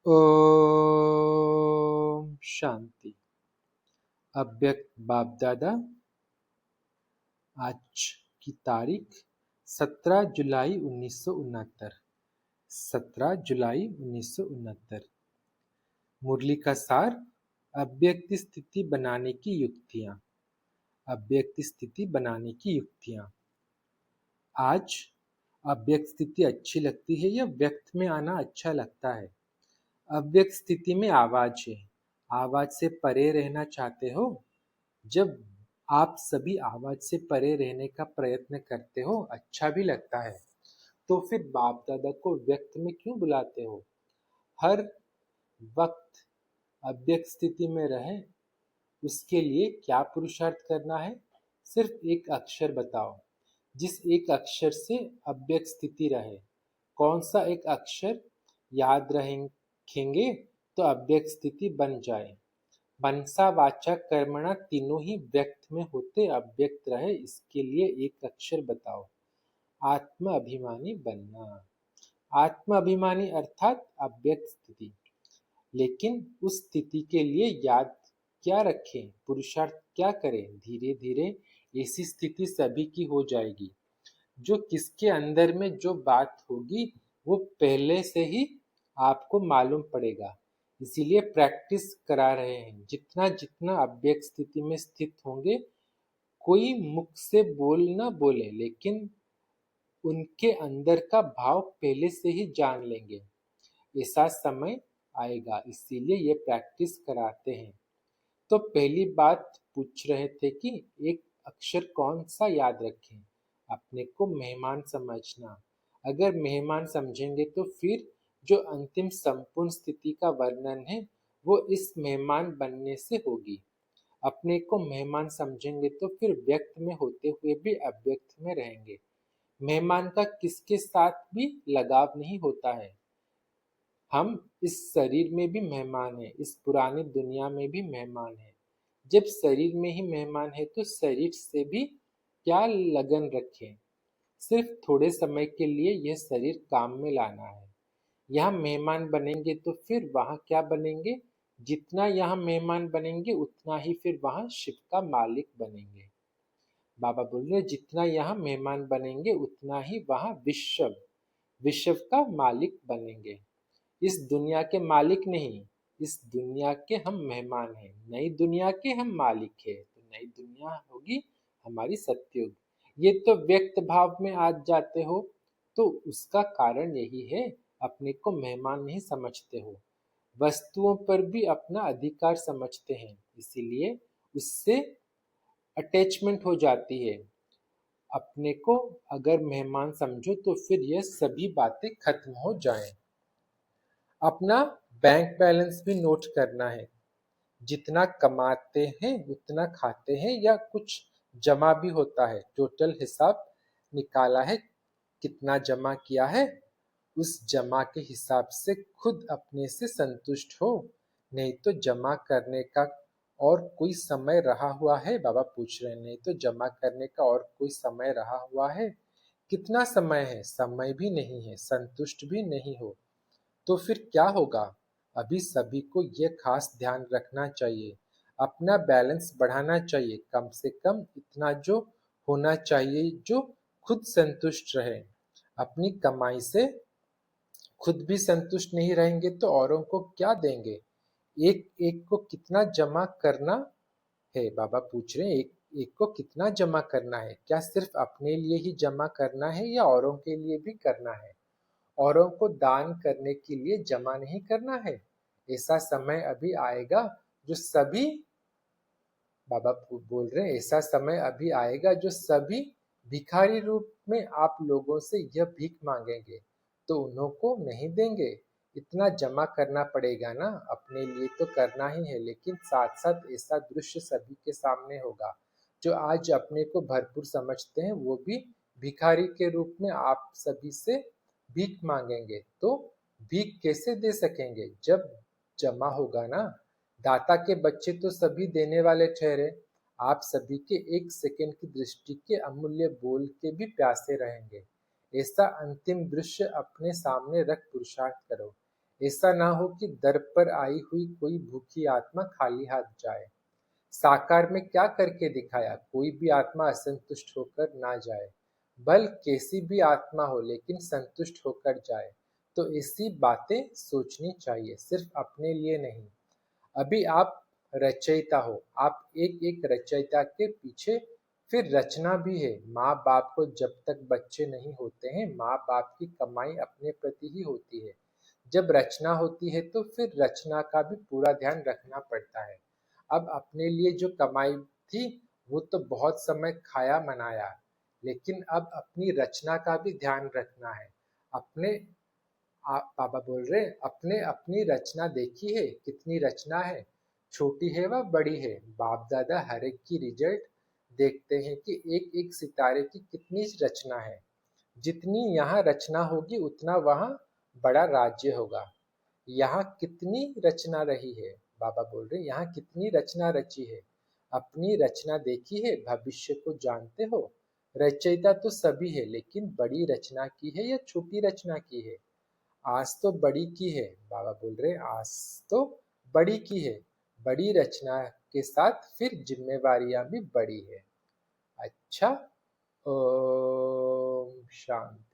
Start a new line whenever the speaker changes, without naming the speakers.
ओम शांति। अव्यक्त बाप दादा, आज की तारीख 17 जुलाई 1969। 17 जुलाई 1969। मुरली का सार, अव्यक्त स्थिति बनाने की युक्तियां। अव्यक्त स्थिति बनाने की युक्तियां। आज अव्यक्त स्थिति अच्छी लगती है या व्यक्त में आना अच्छा लगता है? अव्यक्त स्थिति में आवाज है। आवाज से परे रहना चाहते हो? जब आप सभी आवाज से परे रहने का प्रयत्न करते हो, अच्छा भी लगता है, तो फिर बाप दादा को व्यक्त में क्यों बुलाते हो? हर वक्त अव्यक्त स्थिति में रहे, उसके लिए क्या पुरुषार्थ करना है? सिर्फ एक अक्षर बताओ, जिस एक अक्षर से अव्यक्त स्थिति रहे। कौन सा एक अक्षर याद रखेंगे तो अव्यक्त स्थिति बन जाए? मनसा वाचा कर्मणा तीनों ही व्यक्त में होते अव्यक्त रहे, इसके लिए एक अक्षर बताओ। आत्म अभिमानी बनना। आत्म अभिमानी अर्थात अव्यक्त स्थिति। लेकिन उस स्थिति के लिए याद क्या रखें, पुरुषार्थ क्या करें? धीरे धीरे ऐसी स्थिति सभी की हो जाएगी। जो किसके अंदर में जो बात होगी वो पहले से ही आपको मालूम पड़ेगा। इसीलिए प्रैक्टिस करा रहे हैं। जितना जितना अव्यक्त स्थिति में स्थित होंगे, कोई मुख से बोल ना बोले, लेकिन उनके अंदर का भाव पहले से ही जान लेंगे। ऐसा समय आएगा, इसीलिए ये प्रैक्टिस कराते हैं। तो पहली बात पूछ रहे थे कि एक अक्षर कौन सा याद रखें? अपने को मेहमान समझना। अगर मेहमान समझेंगे तो फिर जो अंतिम संपूर्ण स्थिति का वर्णन है वो इस मेहमान बनने से होगी। अपने को मेहमान समझेंगे तो फिर व्यक्त में होते हुए भी अव्यक्त में रहेंगे। मेहमान का किसके साथ भी लगाव नहीं होता है। हम इस शरीर में भी मेहमान हैं, इस पुरानी दुनिया में भी मेहमान हैं। जब शरीर में ही मेहमान है तो शरीर से भी क्या लगन रखें? सिर्फ थोड़े समय के लिए यह शरीर काम में लाना है। यहाँ मेहमान बनेंगे तो फिर वहाँ क्या बनेंगे? जितना यहाँ मेहमान बनेंगे उतना ही फिर वहाँ शिव का मालिक बनेंगे। बाबा बोल रहे जितना यहाँ मेहमान बनेंगे उतना ही वहाँ विश्व विश्व का मालिक बनेंगे। इस दुनिया के मालिक नहीं, इस दुनिया के हम मेहमान हैं। नई दुनिया के हम मालिक हैं, तो नई दुनिया होगी हमारी सत्युग। ये तो व्यक्त भाव में आ जाते हो, तो उसका कारण यही है, अपने को मेहमान नहीं समझते हो। वस्तुओं पर भी अपना अधिकार समझते हैं, इसीलिए उससे अटैचमेंट हो जाती है। अपने को अगर मेहमान समझो तो फिर यह सभी बातें खत्म हो जाएं। अपना बैंक बैलेंस भी नोट करना है। जितना कमाते हैं उतना खाते हैं या कुछ जमा भी होता है। टोटल हिसाब निकाला है, कितना जमा किया है, उस जमा के हिसाब से खुद अपने से संतुष्ट हो। नहीं तो जमा करने का और कोई समय रहा हुआ है? बाबा पूछ रहे हैं, नहीं तो जमा करने का और कोई समय रहा हुआ है? कितना समय है? समय भी नहीं है, संतुष्ट भी नहीं हो, तो फिर क्या होगा? अभी सभी को यह खास ध्यान रखना चाहिए। अपना बैलेंस बढ़ाना चाहिए, कम से कम इतना जो होना चाहिए जो खुद संतुष्ट रहे। अपनी कमाई से खुद भी संतुष्ट नहीं रहेंगे तो औरों को क्या देंगे? एक एक को कितना जमा करना है? बाबा पूछ रहे हैं, एक एक को कितना जमा करना है? क्या सिर्फ अपने लिए ही जमा करना है या औरों के लिए भी करना है? औरों को दान करने के लिए जमा नहीं करना है। ऐसा समय अभी आएगा जो सभी, बाबा बोल रहे हैं, ऐसा समय अभी आएगा जो सभी भिखारी रूप में आप लोगों से यह भीख मांगेंगे तो उन्हों को नहीं देंगे। इतना जमा करना पड़ेगा ना, अपने लिए तो करना ही है, लेकिन साथ साथ ऐसा दृश्य सभी के सामने होगा। जो आज अपने को भरपूर समझते हैं वो भी भिखारी के रूप में आप सभी से भीख मांगेंगे। तो भीख कैसे दे सकेंगे? जब जमा होगा ना। दाता के बच्चे तो सभी देने वाले ठहरे। आप सभी के एक सेकंड की दृष्टि के अमूल्य बोल के भी प्यासे रहेंगे। ऐसा अंतिम दृश्य अपने सामने रख पुरुषार्थ करो। ऐसा ना हो कि दर पर आई हुई कोई भूखी आत्मा खाली हाथ जाए। साकार में क्या करके दिखाया, कोई भी आत्मा असंतुष्ट होकर ना जाए। बल कैसी भी आत्मा हो लेकिन संतुष्ट होकर जाए। तो ऐसी बातें सोचनी चाहिए, सिर्फ अपने लिए नहीं। अभी आप रचयिता हो, आप एक एक रचयिता के पीछे फिर रचना भी है। माँ बाप को जब तक बच्चे नहीं होते हैं, माँ बाप की कमाई अपने प्रति ही होती है। जब रचना होती है तो फिर रचना का भी पूरा ध्यान रखना पड़ता है। अब अपने लिए जो कमाई थी वो तो बहुत समय खाया मनाया, लेकिन अब अपनी रचना का भी ध्यान रखना है। अपने आप पापा बोल रहे हैं, अपने अपनी रचना देखी है, कितनी रचना है, छोटी है व बड़ी है। बाप दादा हर एक की रिजल्ट देखते हैं कि एक एक सितारे की कितनी रचना है। जितनी यहाँ रचना होगी उतना वहाँ बड़ा राज्य होगा। यहाँ कितनी रचना रही है, बाबा बोल रहे यहाँ कितनी रचना रची है। अपनी रचना देखी है, भविष्य को जानते हो। रचयिता तो सभी है, लेकिन बड़ी रचना की है या छोटी रचना की है। आज तो बड़ी की है, बाबा बोल रहे आज तो बड़ी की है। बड़ी रचना के साथ फिर जिम्मेवारियां भी बड़ी है। अच्छा, ओम शांति।